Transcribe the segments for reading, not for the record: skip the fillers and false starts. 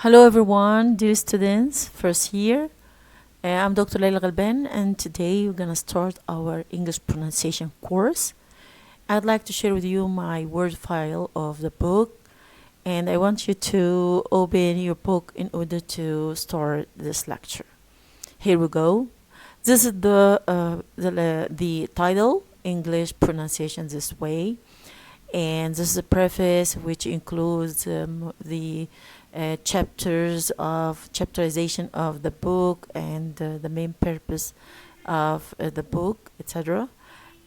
Hello everyone, dear students, first year. I'm Dr. Leila Galban and today we're gonna start our English pronunciation course. I'd like to share with you my word file of the book and I want you to open your book in order to start this lecture. Here we go. This is the title, English Pronunciation This Way, and this is a preface which includes the chapterization of the book and the main purpose of the book, etc.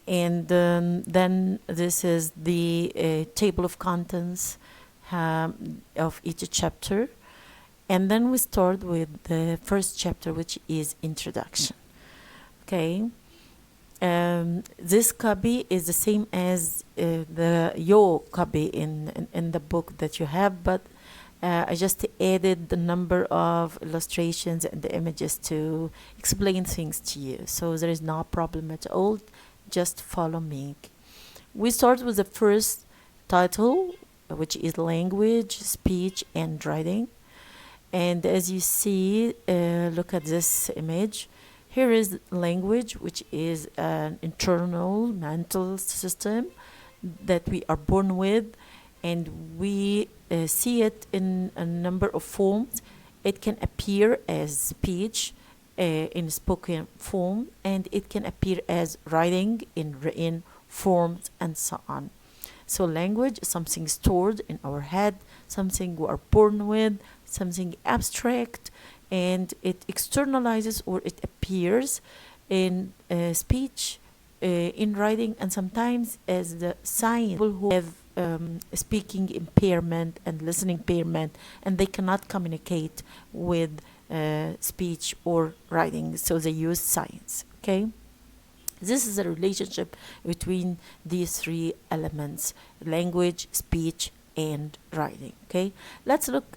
And then this is the table of contents of each chapter. And then we start with the first chapter, which is introduction. Okay. This copy is the same as your copy in the book that you have, but I just added the number of illustrations and the images to explain things to you. So there is no problem at all. Just follow me. We start with the first title, which is language, speech, and writing. And as you see, look at this image. Here is language, which is an internal mental system that we are born with, and we see it in a number of forms. It can appear as speech in spoken form, and it can appear as writing in written forms, and so on. So language is something stored in our head, something we are born with, something abstract, and it externalizes or it appears in speech, in writing, and sometimes as the sign. People who have speaking impairment and listening impairment, and they cannot communicate with speech or writing, so they use signs. Okay, this is a relationship between these three elements: language, speech, and writing. Okay, let's look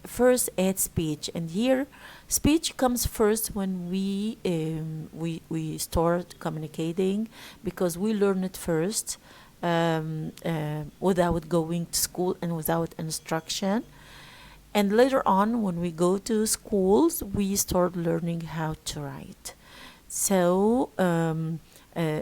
first at speech, and here speech comes first when we start communicating, because we learn it first without going to school and without instruction, and later on when we go to schools we start learning how to write. So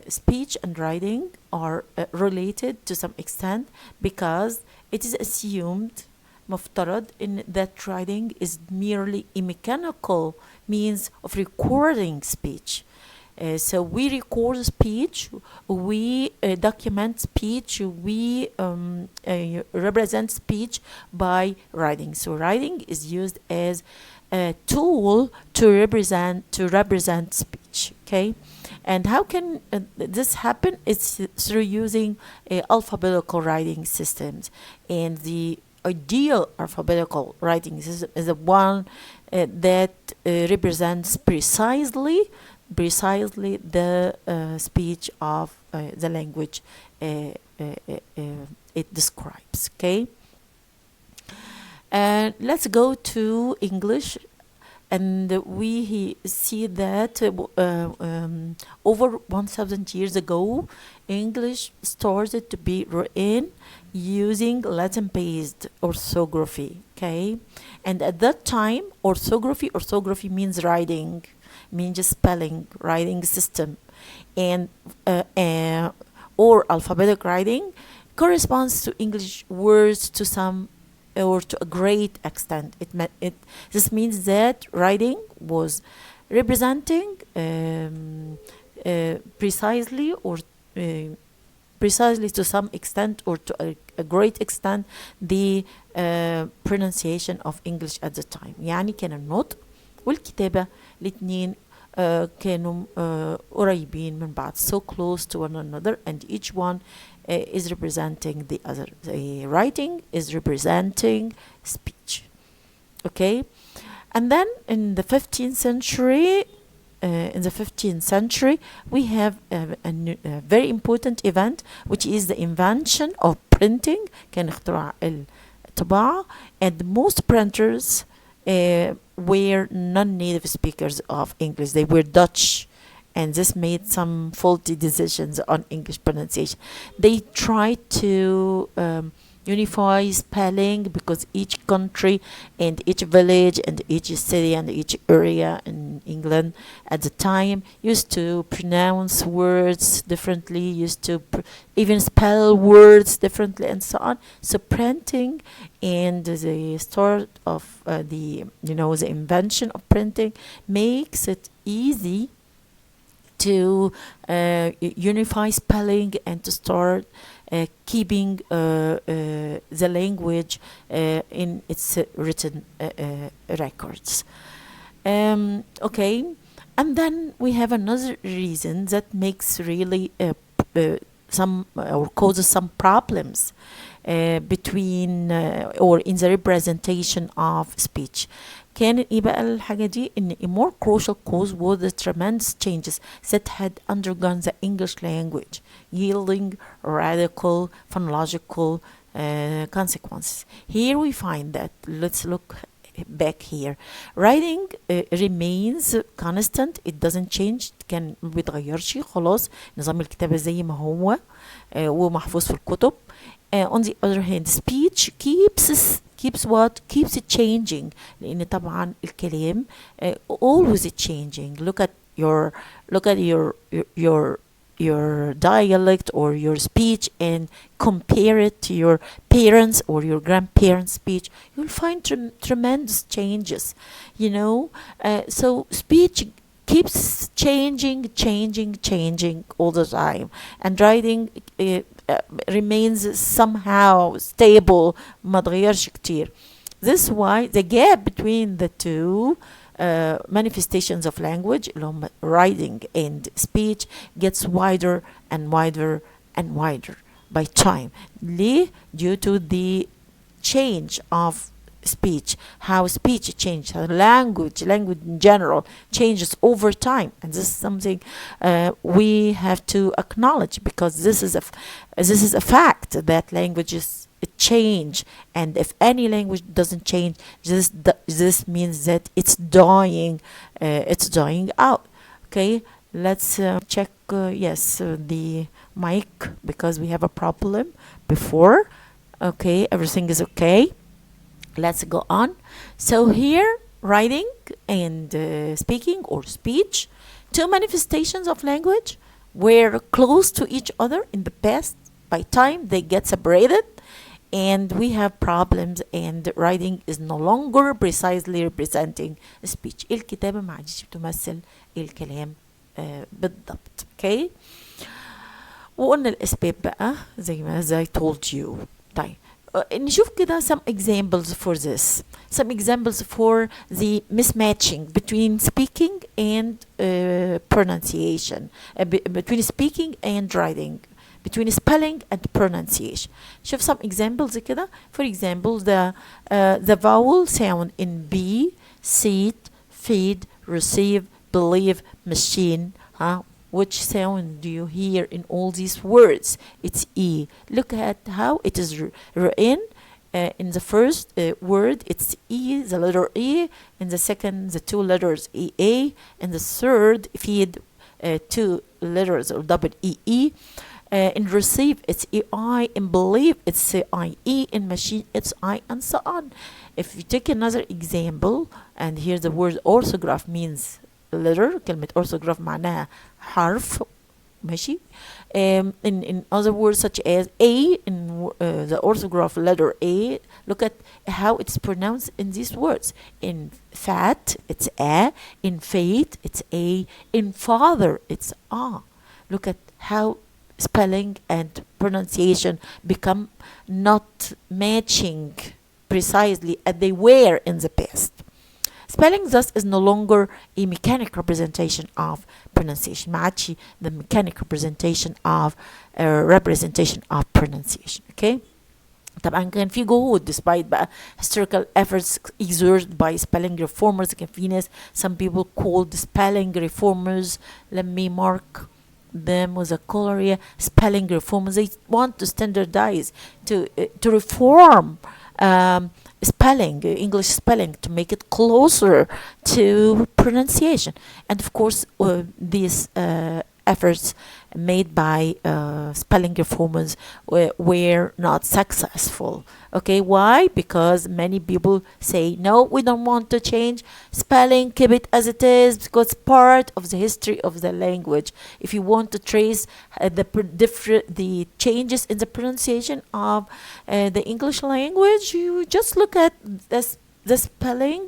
speech and writing are related to some extent, because it is assumed مفترض in that writing is merely a mechanical means of recording speech. So we record speech, we document speech, we represent speech by writing. So writing is used as a tool to represent speech. Okay, and how can this happen? It's through using alphabetical writing systems, and the ideal alphabetical writing system is the one that represents precisely the speech of the language it describes. Okay, let's go to English, and we see that over 1,000 years ago English started to be written using Latin-based orthography. Okay, and at that time orthography means writing, means just spelling, writing system, and or alphabetic writing corresponds to English words to some or to a great extent. This means that writing was representing precisely to some extent or to a great extent the pronunciation of English at the time. يعني كان النطق والكتابة الاثنين كانوا قريبين من بعض, so close to one another, and each one is representing the other. The writing is representing speech. Okay, and then in the 15th century we have a very important event, which is the invention of printing. كان اختراع الطباعة, and most printers were non-native speakers of English. They were Dutch, and this made some faulty decisions on English pronunciation. They tried to unify spelling, because each country and each village and each city and each area in England at the time used to pronounce words differently, used to even spell words differently, and so on. So printing and the start of the invention of printing makes it easy to unify spelling and to start keeping the language in its written records. Okay, and then we have another reason that makes really some or causes some problems between or in the representation of speech. كان ايه بقى الحاجة دي؟ ان a more crucial cause was the tremendous changes that had undergone the English language, yielding radical phonological consequences. Here we find that, let's look back here. Writing remains constant, it doesn't change، كان ما بيتغيرش خلاص، نظام الكتابة زي ما هو ومحفوظ في الكتب. On the other hand, speech keeps what? Keeps it changing. لأن طبعا الكلام always changing. Look at your dialect or your speech and compare it to your parents or your grandparents' speech. You'll find tremendous changes. So speech keeps changing all the time, and writing remains somehow stable، ما تغيرش كتير. This is why the gap between the two manifestations of language اللي هم writing and speech gets wider and wider and wider by time. ليه؟ due to the change of speech, how speech changes, how language in general changes over time, and this is something we have to acknowledge, because this is a fact that languages change, and if any language doesn't change, this means that it's dying out. Okay, let's check the mic, because we have a problem before. Okay, everything is okay. Let's go on. So here, writing and speaking or speech, two manifestations of language, were close to each other in the past. By time they get separated, and we have problems, and writing is no longer precisely representing speech. الكتابة ما عادش بتمثل الكلام بالضبط. Okay. وقلنا الأسباب بقى زي I told you. طيب نشوف كده some examples for this, some examples for the mismatching between speaking and pronunciation, between speaking and writing, between spelling and pronunciation. شوف some examples كده. For example, the vowel sound in B, seat, feed, receive, believe, machine. Which sound do you hear in all these words? It's E. Look at how it is written. In the first word, it's E, the letter E. In the second, the two letters EA. In the third, feed, two letters or double EE. In receive, it's EI. In believe, it's IE. In machine, it's I, and so on. If you take another example, and here the word orthograph means letter. كلمة orthograph معناها حرف. ماشي. In other words, such as A, in the orthograph letter A, look at how it's pronounced in these words. In fat, it's A. In fate, it's A. In father, it's A. Look at how spelling and pronunciation become not matching precisely as they were in the past. Spelling thus is no longer a mechanic representation of pronunciation. ما عادش the mechanic representation of pronunciation. Okay. طبعا كان في جهود despite بقى historical efforts exerted by spelling reformers. كان في ناس, some people called spelling reformers, let me mark them with a color here, spelling reformers. They want to standardize, to reform spelling, English spelling, to make it closer to pronunciation. And of course, these efforts made by spelling reformers were not successful. Okay, why? Because many people say, no, we don't want to change spelling, keep it as it is, because part of the history of the language. If you want to trace the changes in the pronunciation of the English language, you just look at the spelling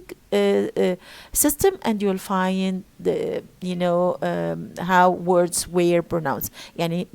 system, and you'll find the how words were pronounced. يعني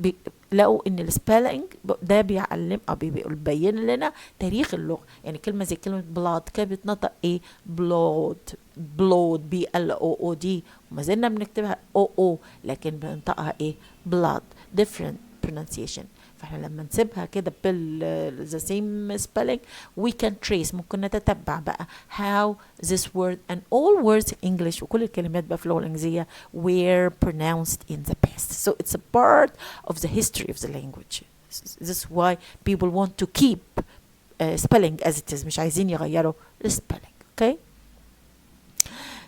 لقوا ان السبيلنج ده بيعلم او بيبين لنا تاريخ اللغه. يعني كلمه زي كلمه بلاد كانت بتنطق ايه؟ بلود، بلود BLOOD، وما زلنا بنكتبها او لكن بننطقها ايه؟ بلاد. different pronunciation. فاحنا لما نسيبها كده بال the same spelling we can trace، ممكن نتتبع بقى how this word and all words in English وكل الكلمات بقى في اللغة الإنجليزية were pronounced in the past. So it's a part of the history of the language. This is why people want to keep spelling as it is، مش عايزين يغيروا spelling. Okay.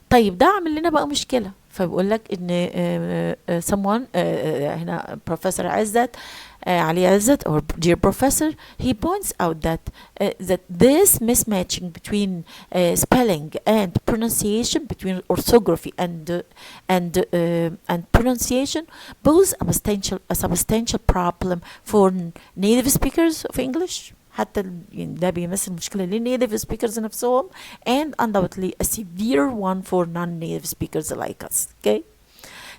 طيب ده عامل لنا بقى مشكلة. فبقول لك ان someone هنا Professor عزت Ali Azzat, or dear professor, he points out that that this mismatching between spelling and pronunciation, between orthography and pronunciation, pose a substantial problem for native speakers of English. حتى ده بيمثل مشكلة للnative speakers نفسهم, and undoubtedly a severe one for non-native speakers like us. Okay.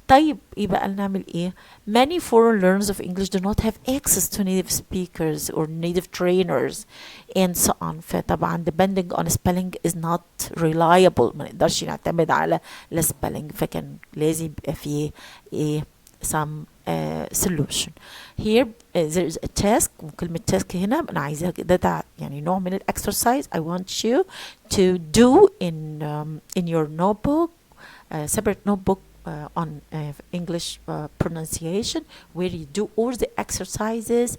طيب يبقى نعمل ايه؟ Many foreign learners of English do not have access to native speakers or native trainers and so on. فطبعا depending on spelling is not reliable. ما نقدرش نعتمد على spelling. فكان لازم يبقى فيه ايه some solution. Here there is a task. وكلمة task هنا أنا عايزة ده يعني نوع من exercise I want you to do in your notebook, separate notebook on English pronunciation, where you do all the exercises,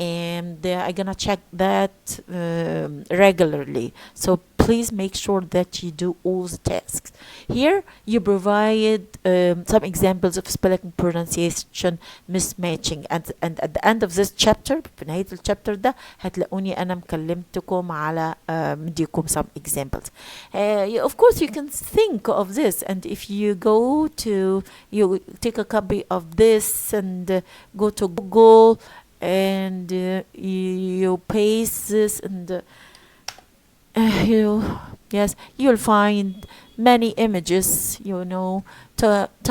and I'm gonna check that regularly. So please make sure that you do all the tasks. Here you provide some examples of spelling pronunciation mismatching, and at the end of this chapter, في نهاية الشابتر ده هتلاقوني أنا مكلمتكم على مديكم some examples. Of course you can think of this, and if you go to, you take a copy of this and go to Google and you paste this and you'll find many images,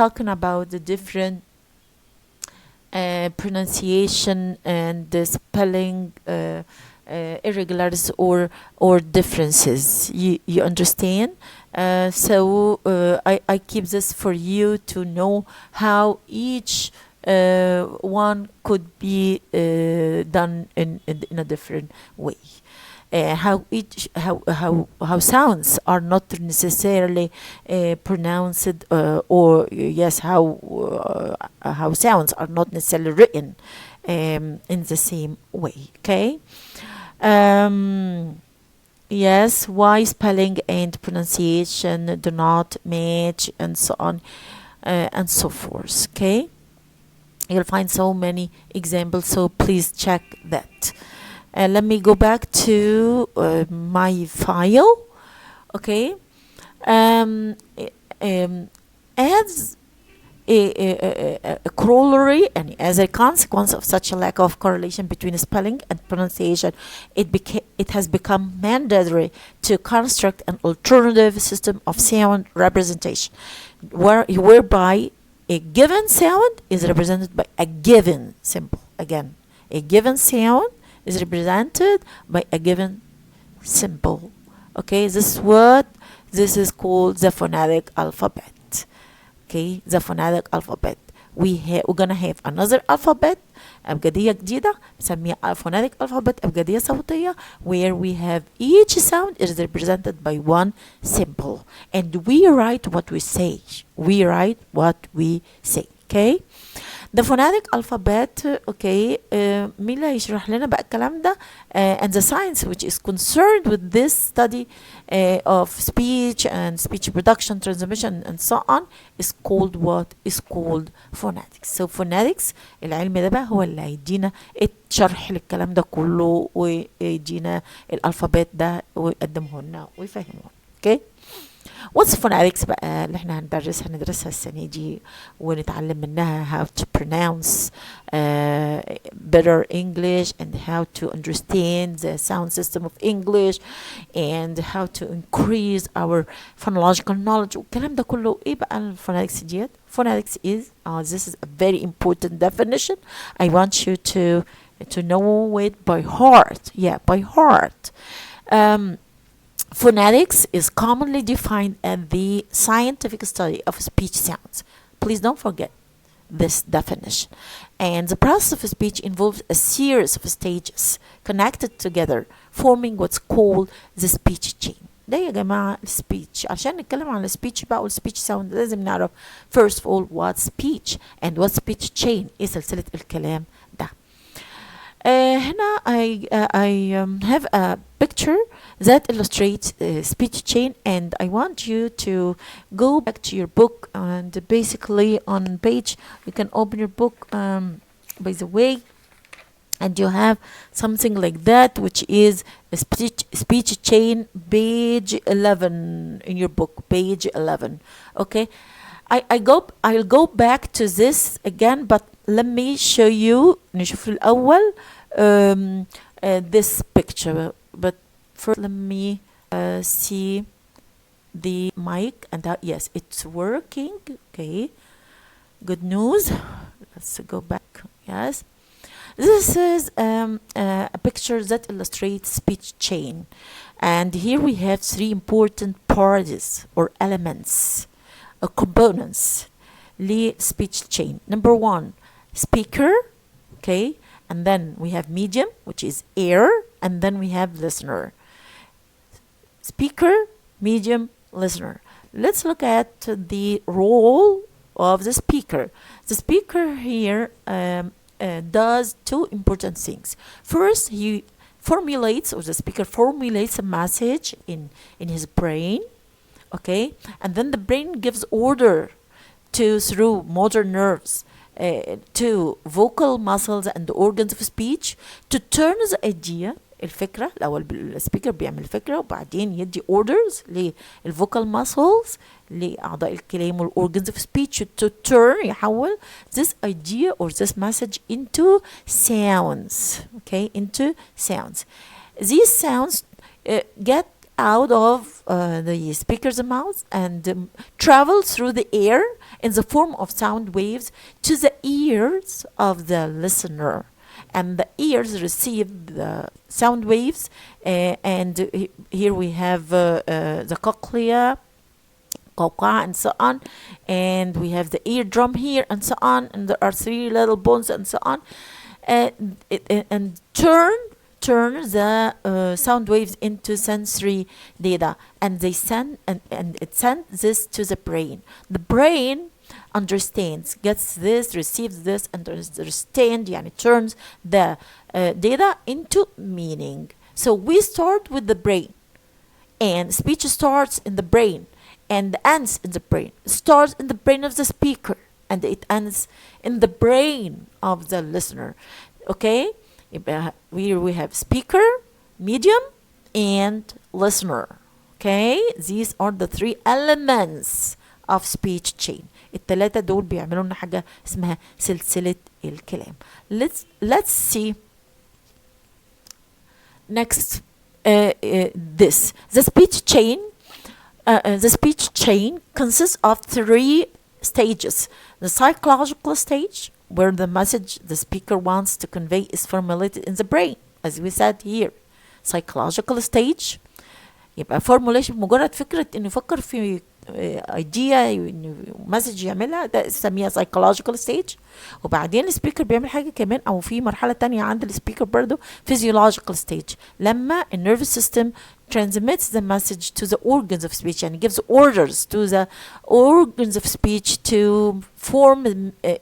talking about the different pronunciation and the spelling irregularities or differences. You understand? So I keep this for you to know how each one could be done in a different way. How sounds are not necessarily pronounced, or yes, how sounds are not necessarily written in the same way. Okay. Yes, why spelling and pronunciation do not match, and so on and so forth. Okay. You'll find so many examples, so please check that. Let me go back to my file. Okay. As a corollary and as a consequence of such a lack of correlation between spelling and pronunciation, it has become mandatory to construct an alternative system of sound representation, whereby a given sound is represented by a given symbol. Again, a given sound is represented by a given symbol. Okay, this is called the phonetic alphabet. Okay, the phonetic alphabet. We're gonna have another alphabet, أبجدية جديدة بنسميها phonetic alphabet, أبجدية صوتية, where we have each sound is represented by one symbol, and we write what we say. Okay. The phonetic alphabet. Okay, مين اللي هيشرح لنا بقى الكلام ده? And the science which is concerned with this study of speech and speech production, transmission, and so on is called what? Is called phonetics. So phonetics العلم ده بقى هو اللي هيدينا الشرح للكلام ده كله ويدينا الالفابet ده ويقدمه لنا ويفهمه. Okay. What's phonetics بقى اللي احنا هندرسها السنة دي ونتعلم منها how to pronounce better English and how to understand the sound system of English and how to increase our phonological knowledge والكلام ده كله. ايه بقى الفونetics ديت؟ Phonetics is this is a very important definition. I want you to know it by heart. Yeah, by heart. Phonetics is commonly defined as the scientific study of speech sounds. Please don't forget this definition. And the process of speech involves a series of stages connected together, forming what's called the speech chain. ده يا جماعة speech. عشان نتكلم عن speech بقى speech sound لازم نعرف first of all what speech and what speech chain. إيه سلسلة الكلام ده. هنا I have a picture that illustrates speech chain, and I want you to go back to your book, and basically on page you can open your book by the way, and you have something like that, which is a speech chain, page 11 in your book, page 11. Okay, I'll go back to this again, but let me show you نشوف الأول this picture. But first let me see the mic, and yes, it's working. Okay, good news. Let's go back. Yes, this is a picture that illustrates speech chain, and here we have three important parts or elements or components li speech chain. Number one, speaker. Okay, and then we have medium, which is air, and then we have listener. Speaker, medium, listener. Let's look at the role of the speaker. The speaker here does two important things. First, he formulates, or the speaker formulates a message in his brain. Okay, and then the brain gives order through motor nerves to vocal muscles and organs of speech to turn the idea الفكرة. الأول السبيكر بيعمل فكرة وبعدين يدي orders للvocal muscles لأعضاء الكلام والorgans of speech to turn يحول this idea or this message into sounds. Okay, into sounds. These sounds get out of the speaker's mouth and travel through the air in the form of sound waves to the ears of the listener, and the ears receive the sound waves and here we have the cochlea, قوقعة, and so on, and we have the eardrum here and so on, and there are three little bones and so on, and turn the sound waves into sensory data, and they send and it sends this to the brain. The brain understands, gets this, receives this, and understand يعني turns the data into meaning. So we start with the brain, and speech starts in the brain and ends in the brain. It starts in the brain of the speaker and it ends in the brain of the listener. Okay, we have speaker, medium, and listener. Okay, these are the three elements of speech chain. التلاتة دول بيعملوا لنا حاجة اسمها سلسلة الكلام. Let's see next this. The speech chain consists of three stages. The psychological stage, where the message the speaker wants to convey is formulated in the brain, as we said here. Psychological stage يبقى formulation مجرد فكرة انه يفكر في ايديا مسج يعملها، ده اسميها psychological stage. وبعدين السبيكر بيعمل حاجه كمان، او في مرحله تانية عند السبيكر برضو physiological stage، لما النيرفس سيستم transmits the message to the organs of speech، يعني gives orders to the organs of speech to form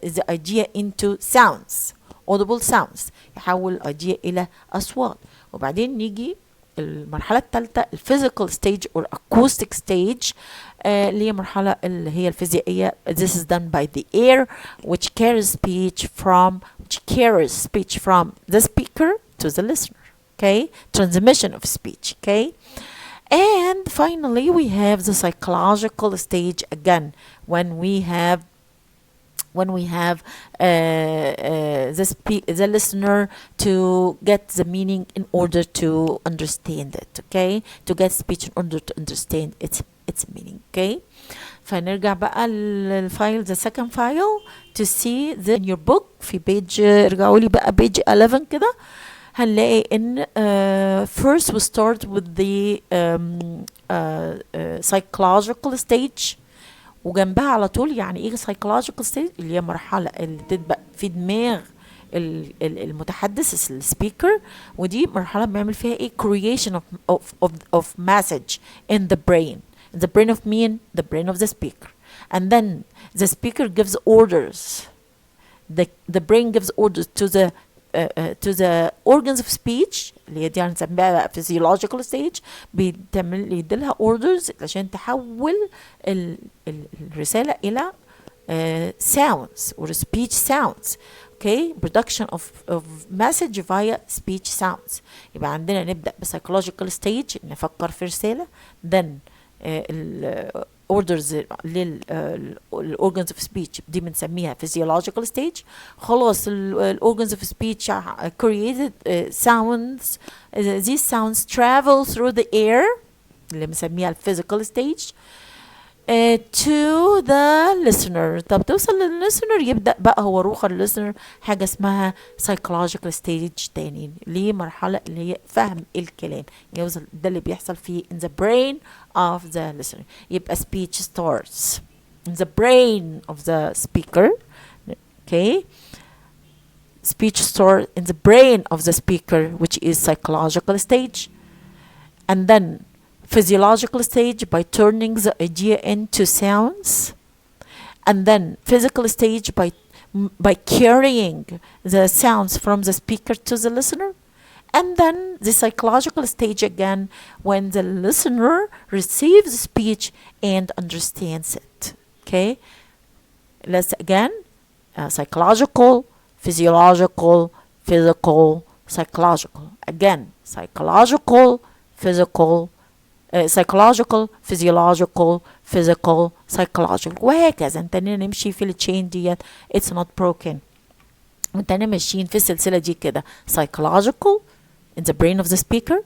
the idea into sounds، audible sounds، يحول الايديا الى اصوات. وبعدين نيجي المرحلة الثالثة الفيزيكال ستيج or acoustic stage، اللي هي مرحلة اللي هي الفيزيائية. This is done by the air which carries speech from the speaker to the listener. Okay, transmission of speech. Okay, and finally we have the psychological stage again, when we have the listener to get the meaning in order to understand it. Okay, to get speech in order to understand its meaning. Okay, فنرجع بقى للفايل the second file to see in your book في page، ارجعوا لي بقى page 11 كده، هنلاقي ان first we start with the psychological stage، وجنبها على طول يعني ايه psychological stage، اللي هي مرحلة اللي تبقى في دماغ المتحدث السبيكر، ودي مرحلة بنعمل فيها ايه creation of message in the brain of mean the brain of the speaker, and then the speaker gives orders, the brain gives orders to the organs of speech اللي هي دي هنسميها بقى physiological stage، يديلها orders عشان تحول الرسالة إلى sounds or speech sounds. Okay, production of message via speech sounds. يبقى عندنا نبدأ psychological stage نفكر في رسالة، then orders organs of speech دي بنسميها physiological stage. خلاص organs of speech created sounds، these sounds travel through the air اللي بنسميها physical stage to the listener. طب توصل للlistener يبدأ بقى هو روح listener حاجة اسمها psychological stage تاني، ليه مرحلة اللي هي فهم الكلام، يوصل ده اللي بيحصل فيه in the brain of the listener. يبقى speech starts in the brain of the speaker. Okay, speech starts in the brain of the speaker, which is psychological stage, and then physiological stage by turning the idea into sounds, and then physical stage by carrying the sounds from the speaker to the listener, and then the psychological stage again when the listener receives speech and understands it. Okay, let's again psychological, physiological, physical, psychological, again psychological, physical, psychological, physiological, physical, psychological، وهكذا انتنا نمشي في التشين ديت. it's not broken، انتنا ماشيين في السلسلة دي كده psychological in the brain of the speaker,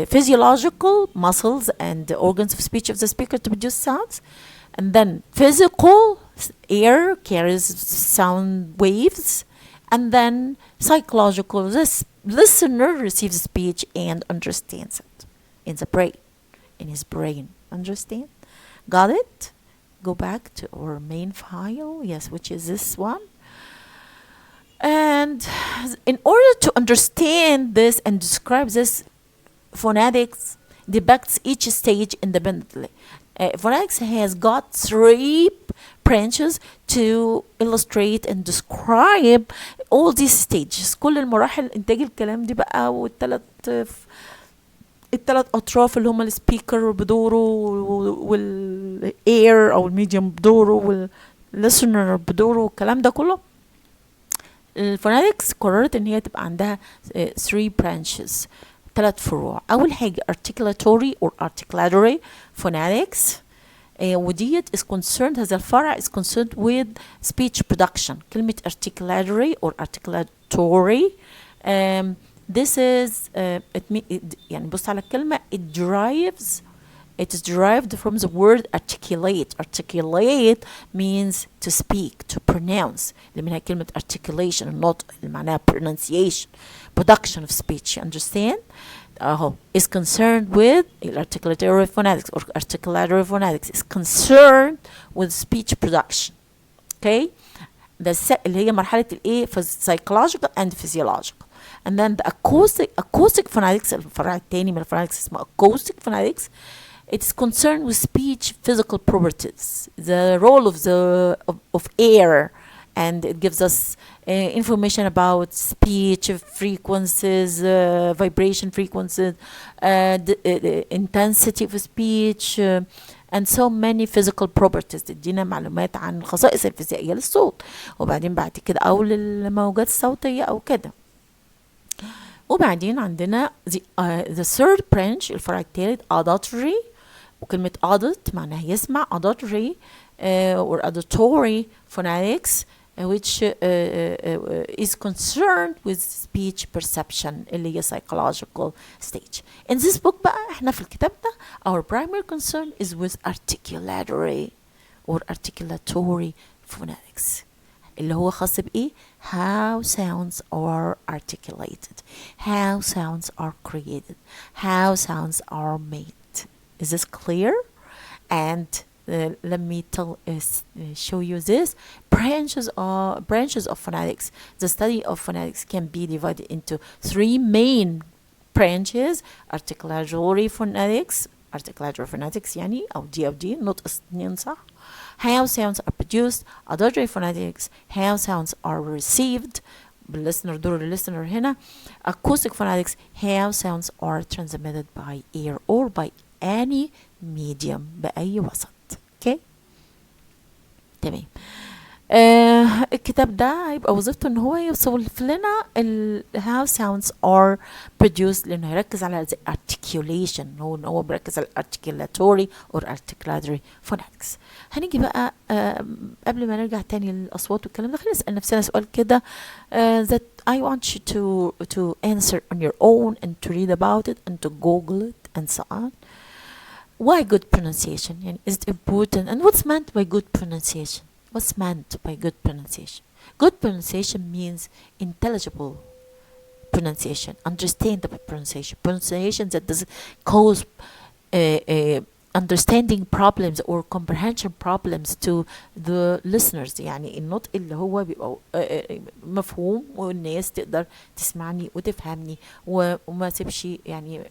physiological muscles and organs of speech of the speaker to produce sounds, and then physical air carries sound waves, and then psychological this listener receives speech and understands it in the brain, in his brain. Understand? Got it? Go back to our main file, yes, which is this one. And in order to understand this and describe this, phonetics depicts each stage independently. Phonetics has got 3 branches to illustrate and describe all these stages. كل المراحل إنتاج الكلام دي بقى، الثلاث أطراف اللي هما السبيكر بدوره، والاير أو الميديوم بدوره، والlistener بدوره، والكلام ده كله. الفونetics قررت إن هي تبقى عندها 3 branches، 3 فروع. أول حاجة articulatory or articulatory phonetics، وديت is concerned، هذا الفرع is concerned with speech production. كلمة articulatory or articulatory this is يعني بص على الكلمة it is derived from the word articulate. Articulate means to speak, to pronounce، اللي منها كلمة articulation النطق اللي معناها pronunciation, production of speech. You understand? is concerned with articulatory phonetics or articulatory phonetics is concerned with speech production. Okay, اللي هي مرحلة الايه psychological and physiological. And then the acoustic phonetics الفرع الثاني من الفونetics اسمه acoustic phonetics. It's concerned with speech physical properties, the role of of air, and it gives us information about speech frequencies, vibration frequencies, the intensity of speech, and so many physical properties. تدينا معلومات عن الخصائص الفيزيائية للصوت، وبعدين بعد كده أو للموجات الصوتية أو كده. وبعدين عندنا the third branch الفرع الثالث auditory، وكلمة audit معناها يسمع، auditory or auditory phonetics which is concerned with speech perception اللي هي psychological stage. In this book بقى احنا في الكتاب ده our primary concern is with articulatory or articulatory phonetics اللي هو خاص بإيه؟ how sounds are articulated, how sounds are created, how sounds are made. Is this clear? And let me show you this. Branches of phonetics. The study of phonetics can be divided into three main branches: articulatory phonetics يعني أو دي نطق اثنين صح. How sounds are produced. Auditory phonetics. How sounds are received. بالlistener دور الlistener هنا. Acoustic phonetics. How sounds are transmitted by air or by any medium بأي وسط. اوكي تمام. الكتاب ده هيبقى وظيفته ان هو يوصف لنا how sounds are produced، لانه يركز على the articulation، هو بيركز على articulatory or articulatory phonetics. هنيجي بقى قبل ما نرجع تاني للاصوات والكلام ده، خلينا نسال نفسنا سؤال كده that I want you to answer on your own and to read about it and to Google it and so on. Why good pronunciation? يعني is it important? And what's meant by good pronunciation? What's meant by good pronunciation? Good pronunciation means intelligible pronunciation, understandable pronunciation that doesn't cause understanding problems or comprehension problems to the listeners. يعني النطق اللي هو بيبقى مفهوم والناس تقدر تسمعني وتفهمني وما تسيبش يعني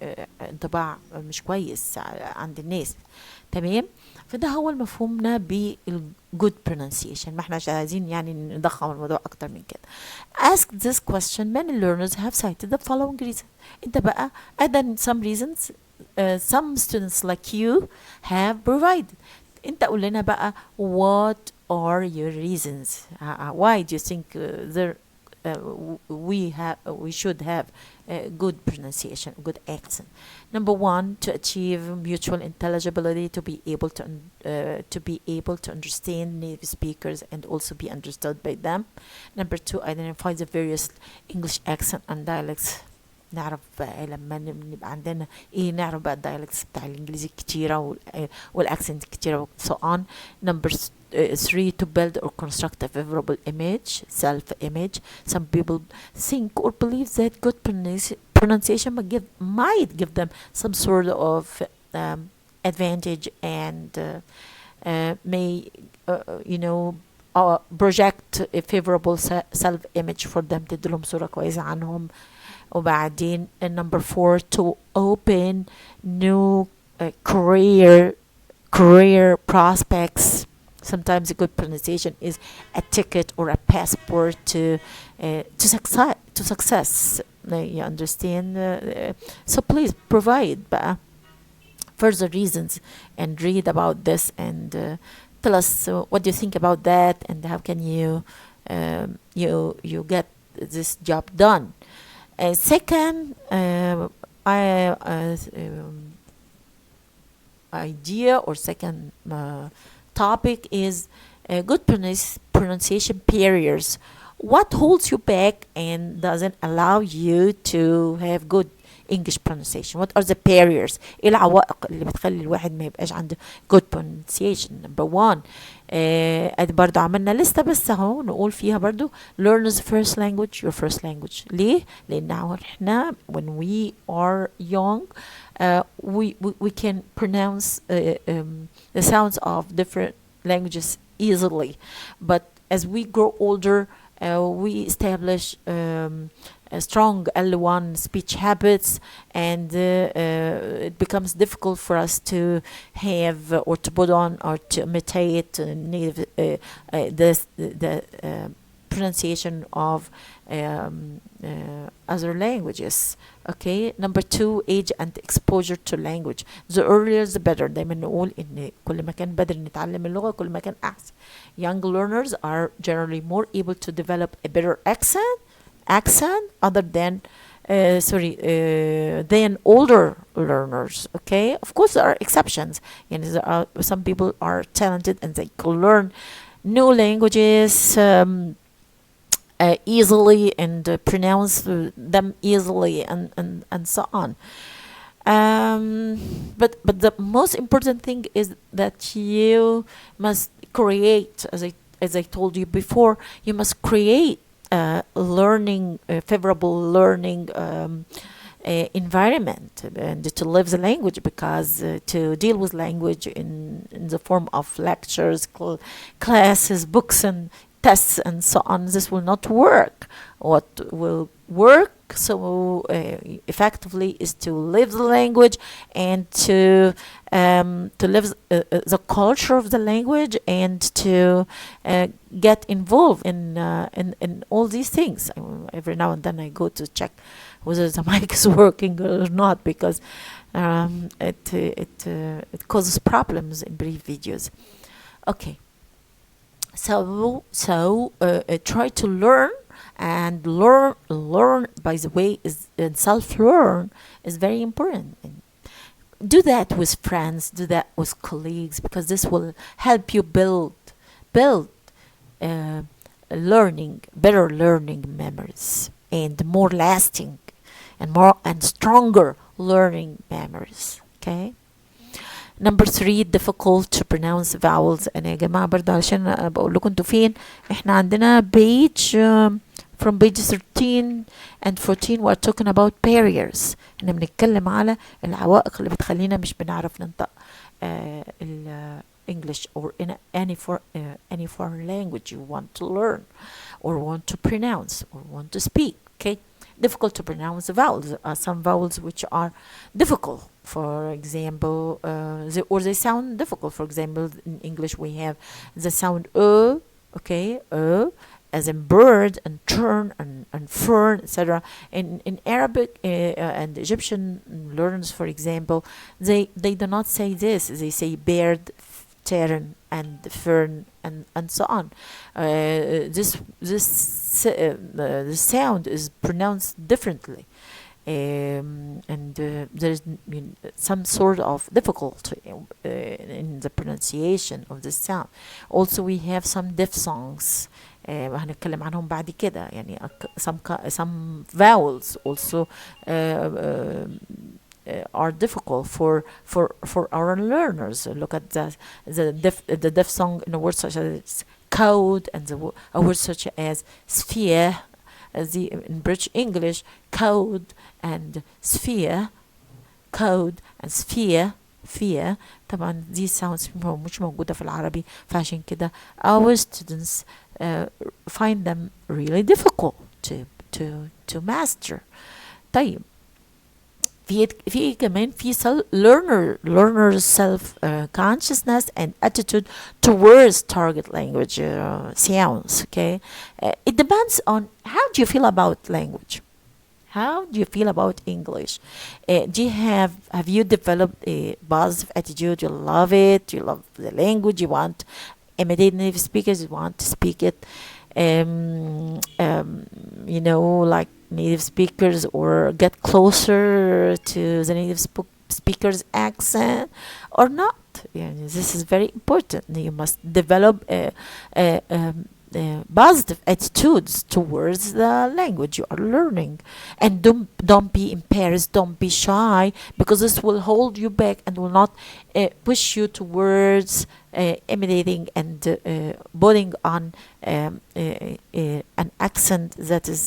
انطباع مش كويس عند الناس. تمام. فده هو المفهومنا بالجود pronunciation. ما احنا عايزين يعني نضخم الموضوع اكتر من كده. Ask this question. Many learners have cited the following reasons. انت بقى add some reasons some students like you have provided. انت قول لنا بقى what are your reasons? Why do you think we should have good pronunciation, good accent? Number one, to achieve mutual intelligibility, to be able to understand native speakers and also be understood by them. Number two, identify the various English accent and dialects. نعرف لما نبقى عندنا نعرف بقى الدايلكتس بتاع الانجليزي كتيرة والاكسنت كتيرة so on. Number three, to build or construct a favorable image, self-image. Some people think or believe that good pronunciation might give them some sort of advantage and may project a favorable self-image for them, تدلهم صورة كويسة عنهم. وبعدين number four, to open new career prospects. Sometimes a good pronunciation is a ticket or a passport to success. You understand? So please provide further reasons and read about this and tell us what do you think about that and how can you get this job done. Second idea or second topic is good pronunciation barriers. What holds you back and doesn't allow you to have good English pronunciation. What are the barriers؟ ايه العوائق اللي بتخلي الواحد ما يبقاش عنده good pronunciation؟ number one. ادي برضو عملنا لستة بس اهو نقول فيها برضو learn the first language your first language. ليه؟ لان احنا when we are young we can pronounce the sounds of different languages easily, but as we grow older we establish a strong L1 speech habits, and it becomes difficult for us to have or to put on or to imitate native the pronunciation of other languages. Okay, number two, age and exposure to language. The earlier the better. دايما نقول إن كل ما كان بدري نتعلم اللغة كل ما كان أحسن. Young learners are generally more able to develop a better accent other than than older learners. Okay, of course there are exceptions, and there are some people are talented and they can learn new languages easily and pronounce them easily and so on. But the most important thing is that you must create, as I told you before, you must create learning, favorable learning environment and to live the language, because to deal with language in the form of lectures, classes, books and tests and so on, this will not work. What will work so effectively is to live the language and to live the culture of the language and to get involved in all these things. Every now and then I go to check whether the mic is working or not, because it causes problems in brief videos. Okay. So try to learn, and learn by the way is self-learn is very important. And do that with friends, do that with colleagues, because this will help you build better learning memories and more lasting and stronger learning memories. Okay. Number 3, difficult to pronounce vowels. أنا يا جماعة برضه علشان بقول لكم انتوا فين. احنا عندنا page from page 13 and 14 we're talking about barriers. احنا بنتكلم على العوائق اللي بتخلينا مش بنعرف ننطق English or in any foreign language you want to learn or want to pronounce or want to speak. Okay. Difficult to pronounce the vowels. Some vowels which are difficult. For example, they sound difficult. For example, in English we have the sound okay, as in bird and turn and fern, etc. In Arabic and Egyptian learners, for example, they do not say this. They say bird, tern, and fern, and so on. The sound is pronounced differently. And there's some sort of difficulty in the pronunciation of the sound. Also we have some diphthongs هنتكلم عنهم بعد كده. يعني some vowels also are difficult for our learners. Look at the diphthong in a word such as code, and a word such as sphere. In British English, code and sphere, طبعا these sounds مش موجودة في العربي، فعشان كده our students find them really difficult to master. طيب في كمان في learner self consciousness and attitude towards target language sounds. Okay, it depends on how do you feel about language, how do you feel about English. Have you developed a positive attitude? You love it, you love the language, you want to imitate native speakers, you want to speak it like native speakers, or get closer to the native speaker's accent or not. This is very important. You must develop positive attitudes towards the language you are learning, and don't be embarrassed, don't be shy, because this will hold you back and will not push you towards imitating and putting on an accent that is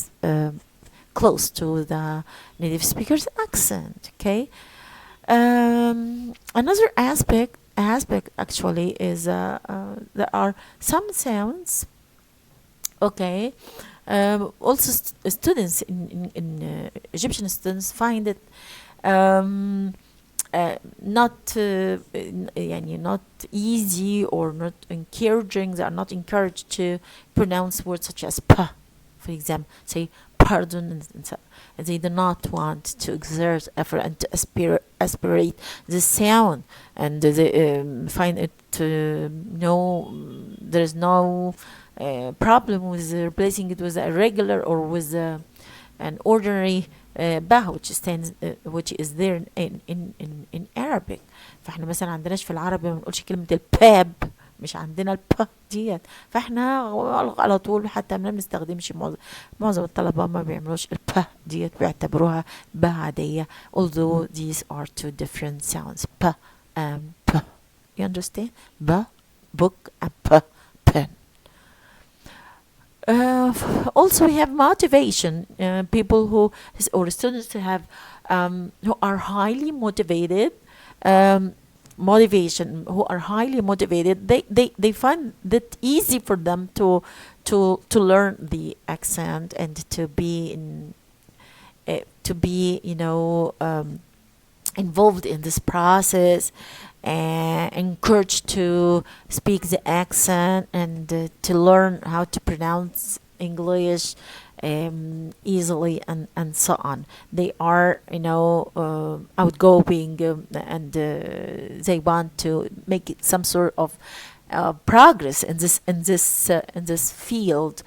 close to the native speaker's accent. Okay. Another aspect actually is there are some sounds. Okay. Also, students in Egyptian students find it um, not not easy or not encouraging. They are not encouraged to pronounce words such as pa, for example. Say pardon, and they do not want to exert effort and to aspirate the sound, and they find it no, there is no problem with replacing it with a regular or with an ordinary bah, which is there in Arabic. فاحنا مثلا عندناش في العربي ما بنقولش كلمة الباب، مش عندنا الب ديت، فاحنا على طول حتى ما بنستخدمش. معظم الطلبة ما بيعملوش الب ديت، بيعتبروها با عادية، although these are two different sounds. ب and ب. You understand? ب book and ب pen. Also, we have motivation. People who or students who are highly motivated. Who are highly motivated. They find it easy for them to learn the accent and to be involved in this process, encouraged to speak the accent and to learn how to pronounce English easily, and so on. They are outgoing, and they want to make some sort of progress in this field.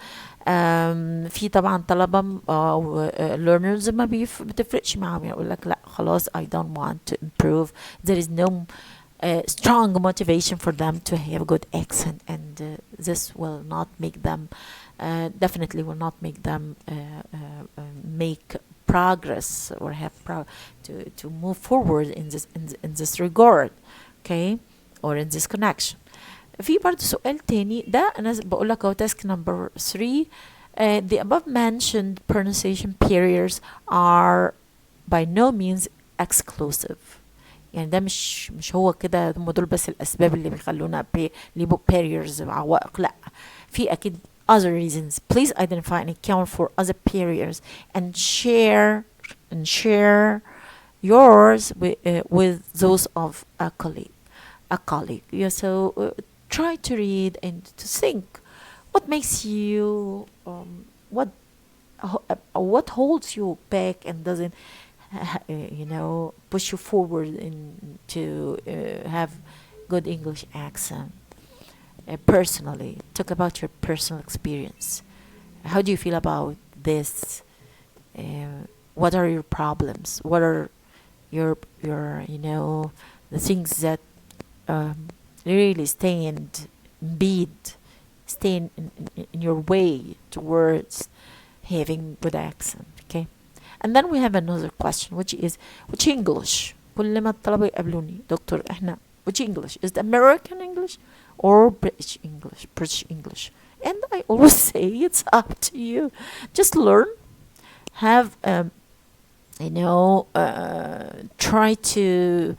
في طبعا طلبة أو learners ما بتفرقش معهم، يقول لك لا خلاص I don't want to improve. There is no strong motivation for them to have a good accent, and this will not make them definitely will not make them make progress or have to move forward in this regard. Okay, or in this connection. في برضه سؤال تاني، ده أنا بقول لك أهو task number 3. The above mentioned pronunciation barriers are by no means exclusive. يعني ده مش هو كده هم دول بس الأسباب اللي بيخلونا ليبو barriers عوائق. لأ، في أكيد other reasons. Please identify and account for other barriers and share yours with those of a colleague. Yeah, so try to read and to think what makes you what holds you back and doesn't push you forward to have good English accent. Personally, talk about your personal experience. How do you feel about this? What are your problems? What are your the things that really stand in your way towards having good accent. Okay, and then we have another question, which is which English. كل ما الطلبة يقابلوني دكتور احنا which English is it American English or British English? And I always say it's up to you. Just learn, have try to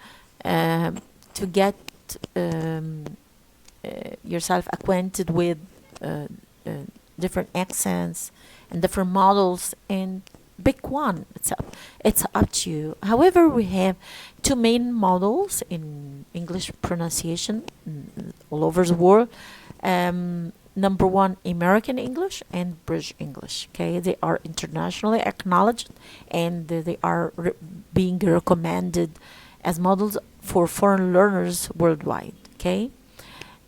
get yourself acquainted with different accents and different models, and pick one. It's up to you. However, we have two main models in English pronunciation all over the world. Number one, American English and British English. Okay, they are internationally acknowledged, and they are being recommended as models for foreign learners worldwide. Okay,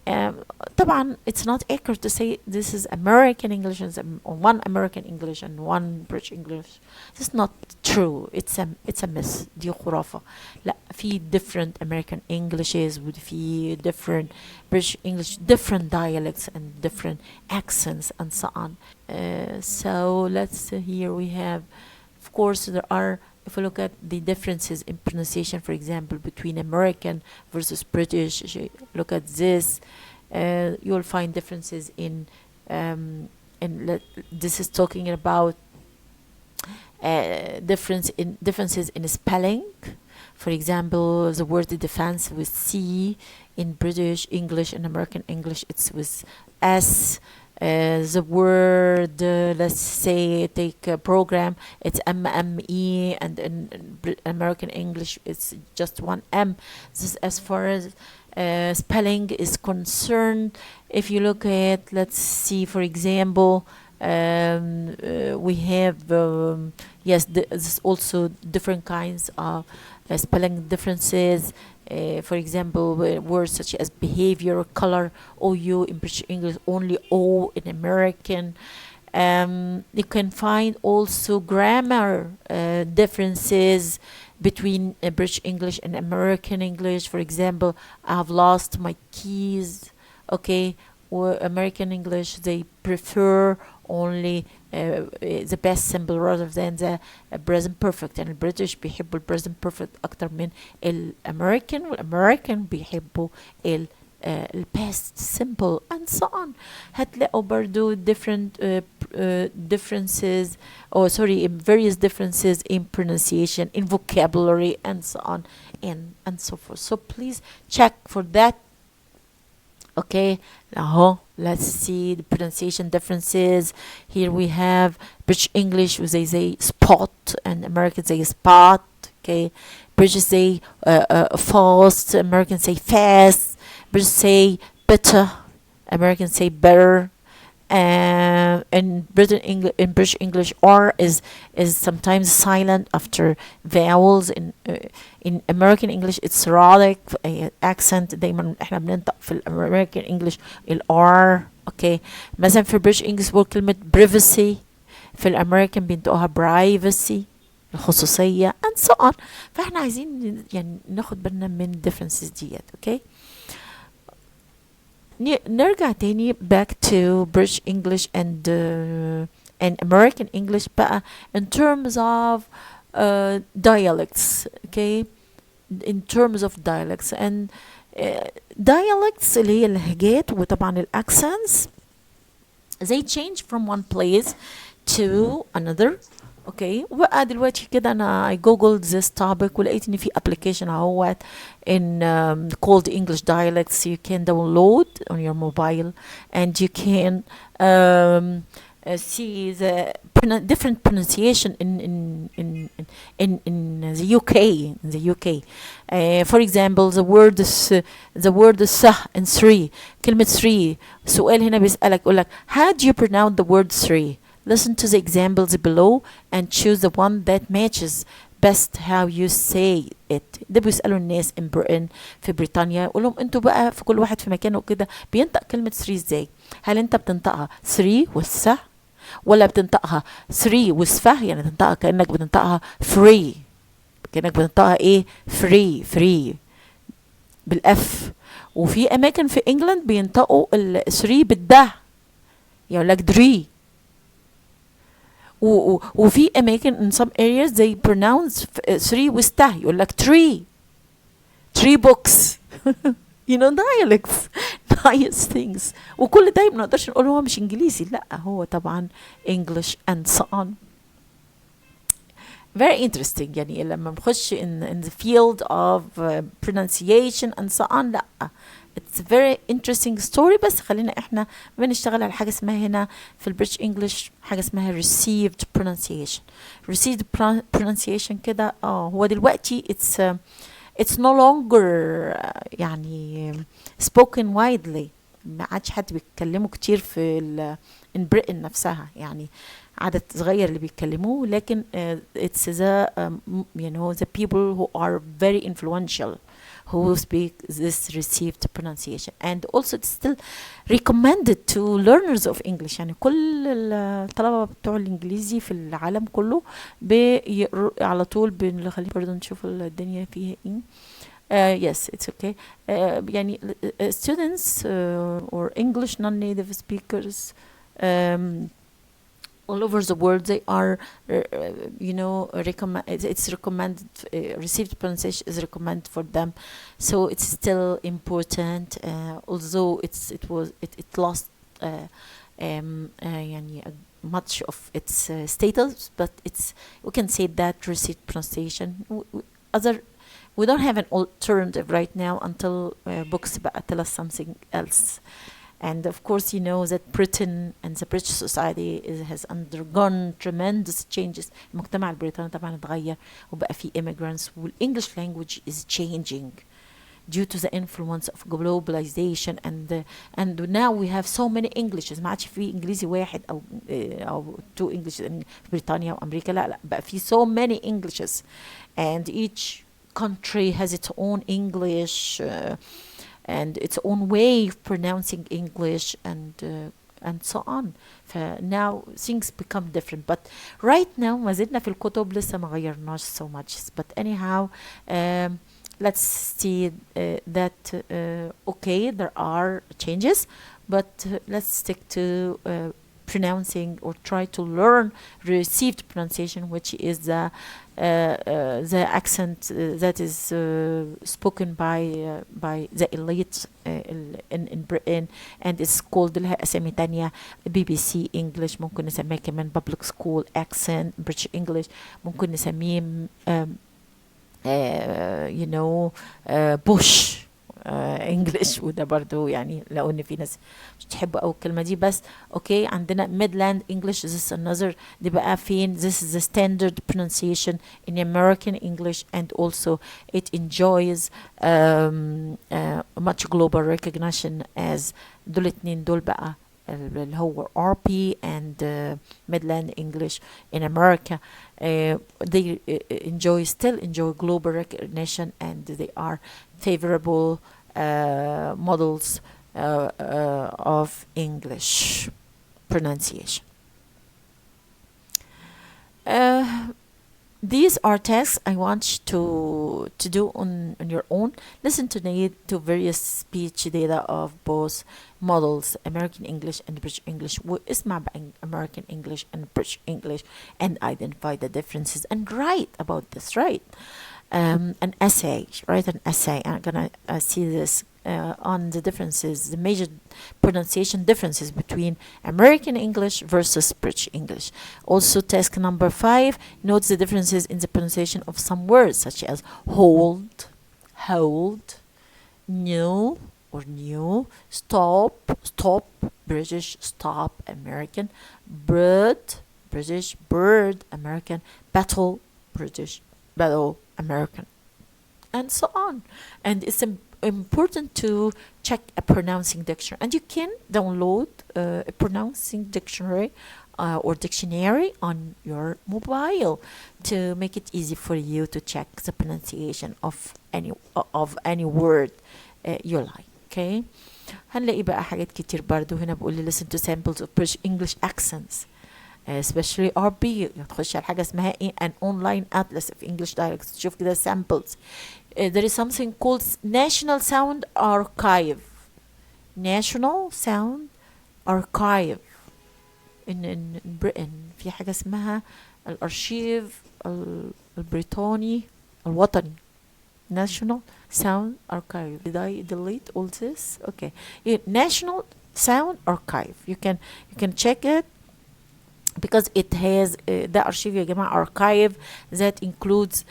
um, طبعا it's not accurate to say this is American English and one American English and one British English. This is not true. It's a myth. دي خرافة. لا في different American Englishes وفي different British English, different dialects and different accents and so on. So let's here we have, of course, there are, if we look at the differences in pronunciation, for example, between American versus British, look at this, you'll find differences this is talking about differences in spelling. For example, the word defense with C in British English and American English, it's with S. The word, let's say, take a program, it's MME, and in American English, it's just one M. This is as far as spelling is concerned. If you look at, let's see, for example, we have, yes, there's also different kinds of spelling differences. For example, words such as behavior, color, OU in British English, only O in American. You can find also grammar differences between British English and American English. For example, I've lost my keys. Okay, or American English, they prefer only the past simple rather than the present perfect. And البريتش بيحبوا present perfect أكتر من الأمريكان، والأمريكان بيحبوا past simple and so on. هتلاقوا برضو different differences, various differences in pronunciation, in vocabulary, and so on and so forth. So please check for that. Okay, now let's see the pronunciation differences. Here we have British English, they say spot, and Americans say spot. Okay, British say fast, Americans say fast. British say better, Americans say better. In British English, R is sometimes silent after vowels. In American English it's rhotic accent. دايما احنا بننطق في American English R. okay. مثلا في British English بقول كلمة privacy، في الأمريكان بينطقوها privacy، الخصوصية and so on. فاحنا عايزين يعني ناخد بالنا من differences ديت. okay. نرجع تاني back to British English and American English بقى in terms of dialects. okay, in terms of dialects and dialects اللي هي اللهجات وطبعا الاكسنتس they change from one place to another. اوكي وبقى دلوقتي كده انا I googled this topic ولقيت ان في application اهوت in called English dialects you can download on your mobile and you can see the different pronunciation in the UK. In the UK, for example, the word صح in three. كلمة three. سؤال هنا بيسألك يقول لك how do you pronounce the word three? Listen to the examples below and choose the one that matches best how you say it. ده بيسألوا الناس in Britain في بريطانيا، يقول لهم انتوا بقى في كل واحد في مكانه كده بينطق كلمة 3 ازاي؟ هل انت بتنطقها 3 والصح ولا بتنطقها 3 والصح؟ يعني تنطقها كأنك بتنطقها free، كأنك بتنطقها ايه؟ free بالاف. وفي اماكن في انجلاند بينطقوا ال 3 بالده، يقول لك دري. وفي اماكن in some areas they pronounce 3 with تا، يقول لك tree books. you know dialects nice things. وكل ده ما نقدرش نقول هو مش انجليزي، لا هو طبعا English and so on. very interesting يعني لما نخش in the field of pronunciation and so on. لا it's very interesting story. بس خلينا احنا بنشتغل على حاجة اسمها هنا في البريتش انجلش حاجة اسمها received pronunciation. received pronunciation كده هو دلوقتي it's no longer يعني spoken widely، ما عادش حد بيتكلمه كتير في in Britain نفسها، يعني عدد صغير اللي بيتكلموه، لكن it's the you know the people who are very influential who speak this received pronunciation. And also it's still recommended to learners of English. يعني كل الطلبة بتوع الإنجليزي في العالم كله بيقروا على طول. خلينا برضه نشوف الدنيا فيها ايه. Yes, it's okay. يعني students or English non-native speakers um, all over the world, they are recommend, it's recommended, received pronunciation is recommended for them. So it's still important, although it lost يعني much of its status, but it's, we can say that received pronunciation we don't have an alternative right now until books tell us something else. And of course, you know that Britain and the British society has undergone tremendous changes. المجتمع البريطاني طبعا اتغير وبقى فيه immigrants, والEnglish language is changing due to the influence of globalization, and now we have so many Englishes. ما عادش في انجليزي واحد او two English in بريطانيا وامريكا، لا بقى في so many Englishes, and each country has its own English and its own way of pronouncing English, and so on. Now things become different, but right now ما زلنا في الكتب لسه ما غيرناش so much. But anyhow, let's see that okay, there are changes, but let's stick to pronouncing or try to learn received pronunciation, which is the accent that is spoken by the elite in Britain, and it's called لها أسامي تانية. BBC English ممكن نسميه كمان public school accent. British English ممكن نسميه bush English. وده برضو يعني لو ان في ناس مش تحبوا أو الكلمة دي، بس اوكي. عندنا Midland English, this is another. دي بقى فين؟ this is the standard pronunciation in American English, and also it enjoys much global recognition as دول اتنين دول بقى اللي هو RP and Midland English in America. They still enjoy global recognition, and they are favorable models of English pronunciation. These are tests I want you to do on your own. Listen to various speech data of both models, American English and British English. واسمع بقى American English and British English and identify the differences and write about this. Write an essay. Write an essay. I'm gonna see this on the differences, the major pronunciation differences between American English versus British English. Also, task number 5, notes the differences in the pronunciation of some words such as hold, new or new, stop, British, stop, American, bird, British, bird, American, battle, British, battle, American, and so on. And it's important to check a pronouncing dictionary, and you can download a pronouncing dictionary or dictionary on your mobile to make it easy for you to check the pronunciation of any word you like. Okay. هنلاقي بقى حاجات كتير برضو هنا. بقول لي listen to samples of British English accents, especially RB. تخش على حاجة اسمها ايه an online atlas of English dialects تشوف كده samples. There is something called National Sound Archive. National Sound Archive in Britain. في حاجة اسمها الأرشيف البريطاني الوطني. National Sound Archive. Did I delete all this? Okay. National Sound Archive. You can check it because it has the archive يا جماعة archive that includes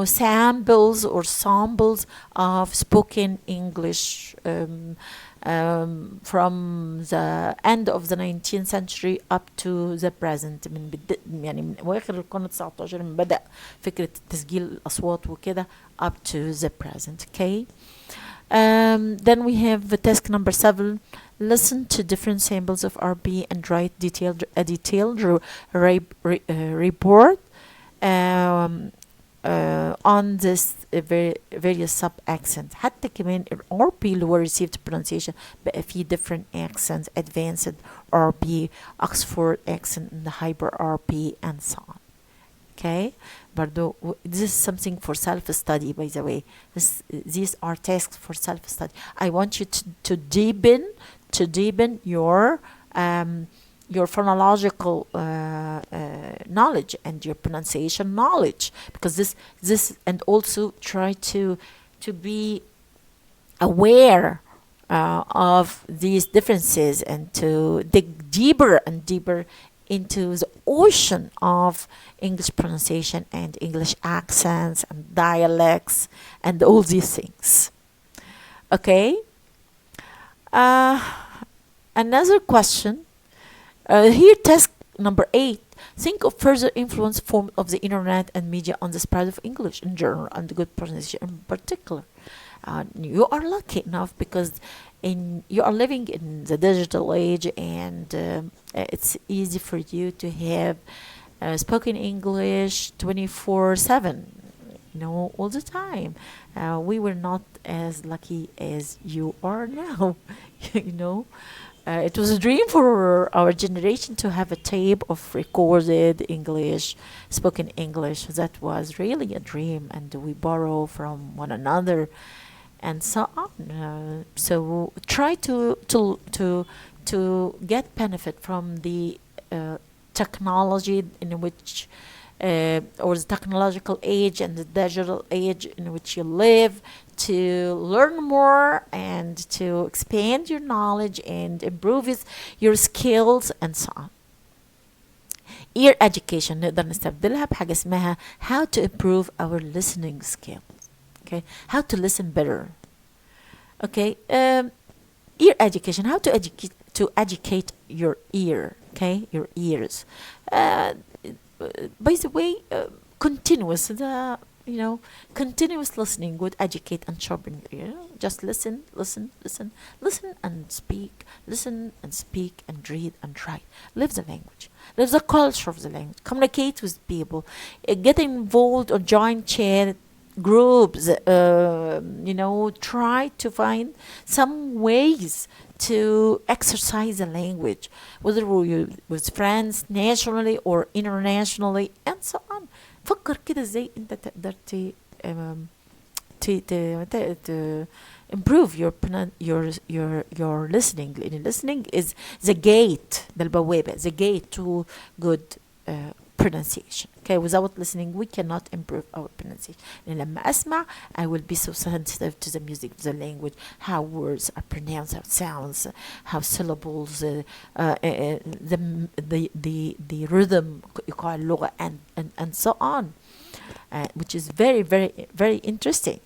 samples or samples of spoken English from the end of the 19th century up to the present. من أواخر القرن 19 من بدأ فكرة تسجيل الأصوات وكده up to the present. Okay. Then we have the task number 7. Listen to different samples of RB and write a detailed report on this various sub accents. حتى كمان ال RP اللي هو received pronunciation بقى فيه different accents, advanced RP, Oxford accent, and the hyper RP, and so on. Okay, برضو this is something for self-study, by the way. These are tasks for self-study. I want you to deepen your phonological knowledge and your pronunciation knowledge, because this and also try to be aware of these differences, and to dig deeper and deeper into the ocean of English pronunciation and English accents and dialects and all these things. Okay. Another question. Here, task number 8. Think of further influence form of the internet and media on the spread of English in general and good pronunciation in particular. You are lucky enough because you are living in the digital age, and it's easy for you to have spoken English 24/7, all the time. We were not as lucky as you are now. It was a dream for our generation to have a tape of recorded English, spoken English. That was really a dream, and we borrow from one another, and so on. So try to get benefit from the technology in which, or the technological age and the digital age in which you live, to learn more and to expand your knowledge and improve your skills and so on. Ear education نقدر نستبدلها بحاجة اسمها how to improve our listening skills. Okay, how to listen better. Okay, ear education, how to educate your ear. Okay, your ears. By the way, continuous listening would educate and sharpen your ear. Just listen and speak. Listen and speak and read and write. Live the language. Live the culture of the language. Communicate with people. Get involved or join chat groups. Try to find some ways to exercise the language, whether you're with friends nationally or internationally, and so on. فكر كده ازاي انت تقدر improve your listening. لأن listening is the gate, ده البوابة, the gate to good pronunciation. Okay, without listening we cannot improve our pronunciation. And لما أسمع I will be so sensitive to the music, to the language, how words are pronounced, how sounds, how syllables, the rhythm يقال اللغة, and so on, which is very very very interesting.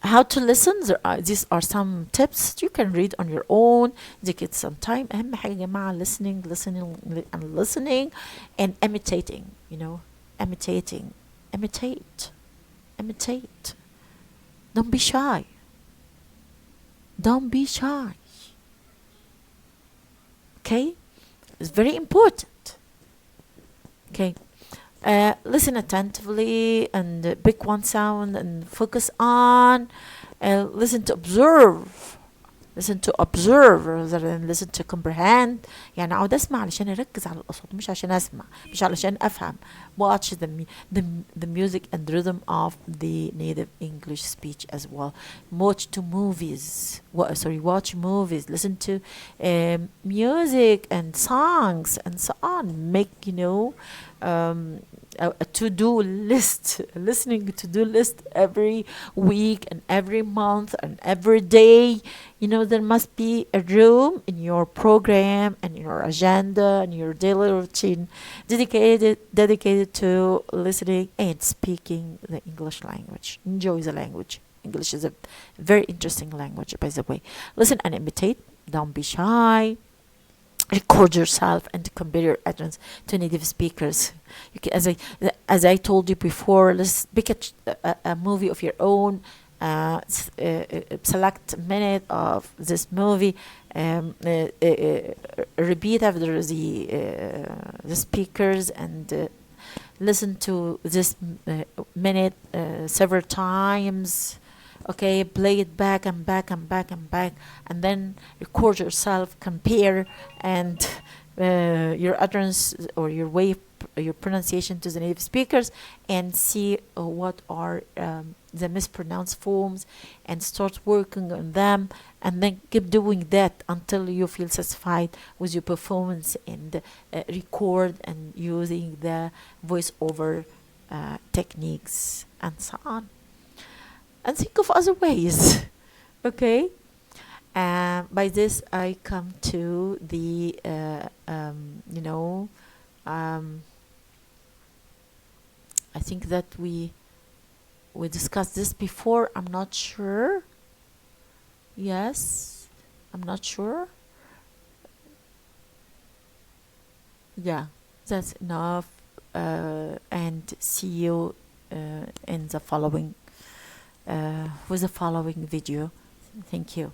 How to listen, these are some tips you can read on your own. Dedicate some time. أهم حاجة يا جماعة listening and imitating. Imitate. Don't be shy. Okay, it's very important. Okay. Listen attentively and pick one sound and focus on. Listen to observe rather than listen to comprehend. يعني أقعد أسمع علشان أركز على الأصوات، مش عشان أسمع، مش علشان أفهم. Watch the music and rhythm of the native English speech as well. Watch movies. Listen to music and songs and so on. Make a to-do list, listening to-do list every week and every month and every day. There must be a room in your program and your agenda and your daily routine dedicated to listening and speaking the English language. Enjoy the language. English is a very interesting language, by the way. Listen and imitate. Don't be shy. Record yourself and compare your utterance to native speakers. You can, as I told you before, let's pick a movie of your own. Select a minute of this movie. Repeat after the speakers and listen to this minute several times. Okay, play it back and back and back and back, and then record yourself, compare, and your utterance or your way, your pronunciation to the native speakers, and see what are the mispronounced forms, and start working on them, and then keep doing that until you feel satisfied with your performance, and record and using the voiceover techniques and so on, and think of other ways. Okay. By this I come to the um, I think that we discussed this before. I'm not sure. Yes, I'm not sure. Yeah, that's enough. And see you in the following with the following video. Thank you.